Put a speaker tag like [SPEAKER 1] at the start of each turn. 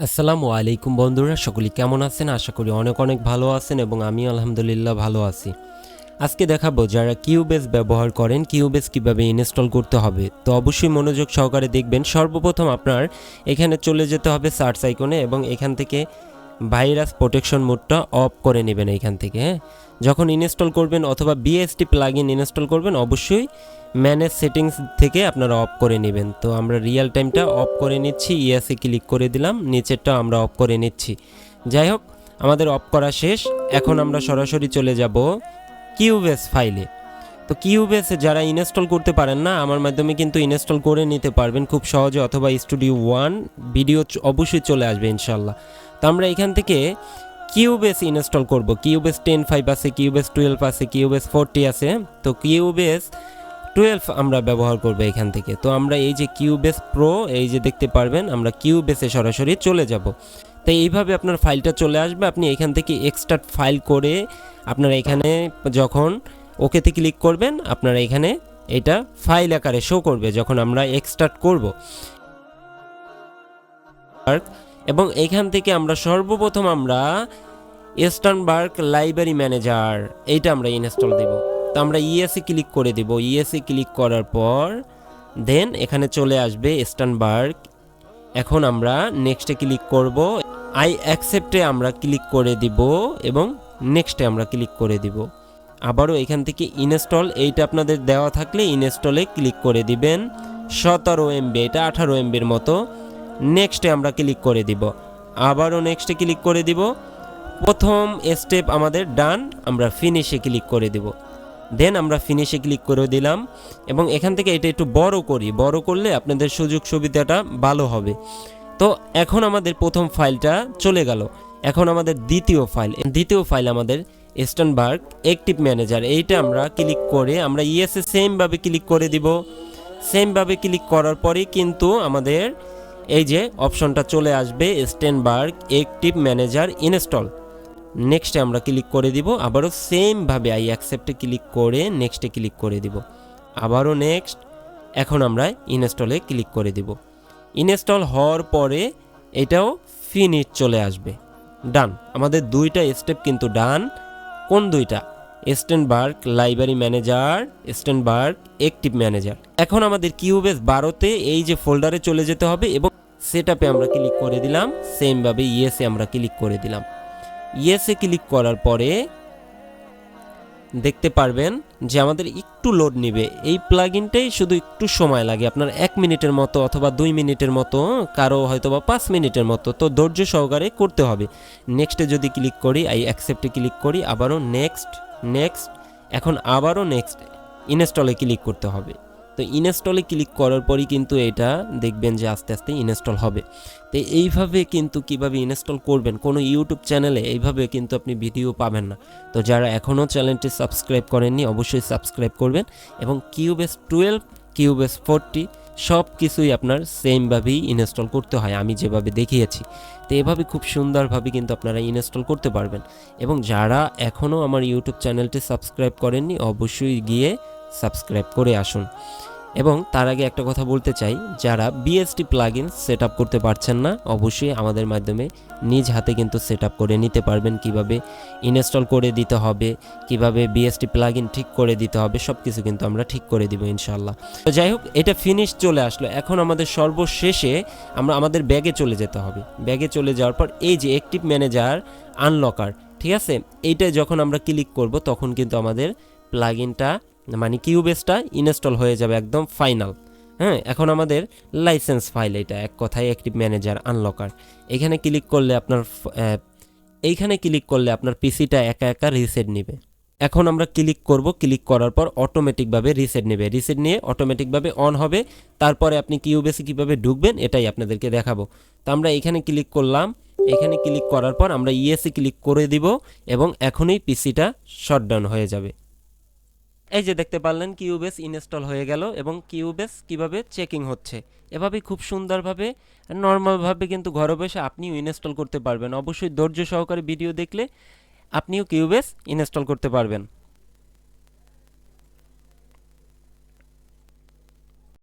[SPEAKER 1] আসসালামু আলাইকুম বন্ধুরা, সকলে কেমন আছেন? আশা করি অনেক অনেক ভালো আছেন এবং আমি আলহামদুলিল্লাহ ভালো আছি। আজকে দেখাবো যারা কিউবেস ব্যবহার করেন কিউবেস কিভাবে ইনস্টল করতে হবে। তো অবশ্যই মনোযোগ সহকারে দেখবেন। সর্বপ্রথম আপনার এখানে চলে যেতে হবে সার্চ আইকনে এবং এখান থেকে ভাইরাস প্রোটেকশন মোডটা অফ করে নেবেন এইখান থেকে। যখন ইনস্টল করবেন অথবা বিএসটি প্লাগইন ইনস্টল করবেন অবশ্যই ম্যানেজ সেটিংস থেকে আপনারা অফ করে নেবেন। তো আমরা রিয়েল টাইমটা অফ করে নিচ্ছি, ইয়েসে ক্লিক করে দিলাম, নিচেরটা আমরা অফ করে নিচ্ছি। যাই হোক, আমাদের অফ করা শেষ। এখন আমরা সরাসরি চলে যাব কিউবেস ফাইলে। তো কিউবেসে যারা ইনস্টল করতে পারেন না, আমার মাধ্যমে কিন্তু ইনস্টল করে নিতে পারবেন খুব সহজে, অথবা স্টুডিও ওয়ান ভিডিও অবশ্যই চলে আসবে ইনশাল্লাহ। তো আমরা এখান থেকে কিউবেস ইনস্টল করব। কিউবেস 10.5 আছে, কিউবেস 12 আছে, কিউবেস 40 আছে। তো কিউবেস 12 আমরা ব্যবহার করব এখান থেকে। তো আমরা এই যে কিউবেস প্রো, এই যে দেখতে পারবেন, আমরা কিউবেসে সরাসরি চলে যাব। তো এইভাবে আপনার ফাইলটা চলে আসবে। আপনি এখান থেকে এক্সট্রাক্ট ফাইল করে আপনারা এখানে যখন ওকেতে ক্লিক করবেন, আপনারা এখানে এটা ফাইল আকারে শো করবে যখন আমরা এক্সট্রাক্ট করব। এবং এখান থেকে আমরা সর্বপ্রথম আমরা স্টার্নবার্গ লাইব্রেরি ম্যানেজার এইটা আমরা ইনস্টল দেব। তো আমরা ইএসএ ক্লিক করে দেব। ইএসএ ক্লিক করার পর দেন এখানে চলে আসবে স্টার্নবার্গ। এখন আমরা নেক্সটে ক্লিক করব। আই অ্যাকসেপ্টে আমরা ক্লিক করে দিব এবং নেক্সটে আমরা ক্লিক করে দিব। আবারও এখান থেকে ইনস্টল, এইটা আপনাদের দেওয়া থাকলে ইনস্টলে ক্লিক করে দিবেন। 17 MB, এটা 18 MBর মতো। নেক্সটে আমরা ক্লিক করে দিব। আবারও নেক্সটে ক্লিক করে দিব। প্রথম স্টেপ আমাদের ডান, আমরা ফিনিশে ক্লিক করে দিব। দেন আমরা ফিনিশে ক্লিক করে দিলাম এবং এখান থেকে এটা একটু বড় করি। বড় করলে আপনাদের সুযোগ সুবিধাটা ভালো হবে। তো এখন আমাদের প্রথম ফাইলটা চলে গেল। এখন আমাদের দ্বিতীয় ফাইল আমাদের স্টার্নবার্গ অ্যাক্টিভ ম্যানেজার, এইটা আমরা ক্লিক করে আমরা ইএসএ সেমভাবে ক্লিক করে দিব। সেমভাবে ক্লিক করার পরেই কিন্তু আমাদের এই যে অপশনটা চলে আসবে স্টার্নবার্গ অ্যাক্টিভ ম্যানেজার ইনস্টল। নেক্সটে আমরা ক্লিক করে দিব। আবারও সেমভাবে আই অ্যাকসেপ্টে ক্লিক করে নেক্সটে ক্লিক করে দিব। আবারও নেক্সট। এখন আমরা ইনস্টলে ক্লিক করে দিব। ইনস্টল হওয়ার পরে এটাও ফিনিশ চলে আসবে। ডান, আমাদের দুইটা স্টেপ কিন্তু ডান। কোন দুইটা? স্টার্নবার্গ লাইব্রেরি ম্যানেজার, স্টার্নবার্গ অ্যাক্টিভ ম্যানেজার। এখন আমাদের কিউবেস 12তে এই যে ফোল্ডারে চলে যেতে হবে এবং সেটআপে আমরা ক্লিক করে দিলাম। সেমভাবে ইয়েসে আমরা ক্লিক করে দিলাম। ইয়েসে ক্লিক করার পরে দেখতে পারবেন যে আমাদের একটু লোড নেবে। এই প্লাগইনটাই শুধু একটু সময় লাগে, আপনার 1 মিনিটের মতো অথবা 2 মিনিটের মতো, কারো হয়তো বা 5 মিনিটের মতো। তো ধৈর্য সহকারে করতে হবে। নেক্সটে যদি ক্লিক করি, আই অ্যাকসেপ্টে ক্লিক করি, আবারও নেক্সট। এখন আবারও নেক্সট ইনস্টলে ক্লিক করতে হবে। তো ইনস্টলে ক্লিক করার পরই কিন্তু এটা দেখবেন যে আস্তে আস্তে ইনস্টল হবে। তো এইভাবে কিন্তু কিভাবে ইনস্টল করবেন, কোনো ইউটিউব চ্যানেলে এইভাবে কিন্তু আপনি ভিডিও পাবেন না। তো যারা এখনও চ্যানেলটি সাবস্ক্রাইব করেননি অবশ্যই সাবস্ক্রাইব করবেন। এবং কিউবেস 12, কিউবেস 40 সব কিছুই আপনার সেমভাবেই ইনস্টল করতে হয় আমি যেভাবে দেখিয়েছি। তো এভাবে খুব সুন্দরভাবে কিন্তু আপনারা ইনস্টল করতে পারবেন। এবং যারা এখনও আমার ইউটিউব চ্যানেলটি সাবস্ক্রাইব করেননি অবশ্যই গিয়ে সাবস্ক্রাইব করে আসুন। এবং তার আগে একটা কথা বলতে চাই, যারা বিএসটি প্লাগইন সেট আপ করতে পারছেন না অবশ্যই আমাদের মাধ্যমে নিজ হাতে কিন্তু সেট আপ করে নিতে পারবেন। কিভাবে ইনস্টল করে দিতে হবে, কিভাবে বিএসটি প্লাগইন ঠিক করে দিতে হবে, সব কিছু কিন্তু আমরা ঠিক করে দিব ইনশাল্লাহ। তো যাই হোক, এটা ফিনিশ চলে আসলো। এখন আমাদের সর্বশেষে আমাদের ব্যাগে চলে যেতে হবে। ব্যাগে চলে যাওয়ার পর এই যে অ্যাক্টিভ ম্যানেজার আনলকার, ঠিক আছে, এইটা যখন আমরা ক্লিক করব তখন কিন্তু আমাদের প্লাগইনটা মানে কিউবেসটা ইনস্টল হয়ে যাবে একদম ফাইনাল। হ্যাঁ, এখন আমাদের লাইসেন্স ফাইল, এটা এক কথায় অ্যাক্টিভ ম্যানেজার আনলকার। এখানে ক্লিক করলে আপনার পিসিটা একা একা রিসেট নেবে। এখন আমরা ক্লিক করব। ক্লিক করার পর অটোমেটিকভাবে রিসেট নেবে। রিসেট নিয়ে অটোমেটিকভাবে অন হবে। তারপরে আপনি কিউবেসে কীভাবে ঢুকবেন এটাই আপনাদেরকে দেখাবো। তো আমরা এখানে ক্লিক করলাম। এখানে ক্লিক করার পর আমরা ইএসএ ক্লিক করে দিব এবং এখনই পিসিটা শাটডাউন হয়ে যাবে। এই যে দেখতে পারলেন কিউবেস ইনস্টল হয়ে গেল এবং কিউবেস কিভাবে চেকিং হচ্ছে। এভাবেই খুব সুন্দরভাবে নর্মালভাবে কিন্তু ঘরে বসে আপনিও ইনস্টল করতে পারবেন। অবশ্যই ধৈর্য সহকারে ভিডিও দেখলে আপনিও কিউবেস ইনস্টল করতে পারবেন।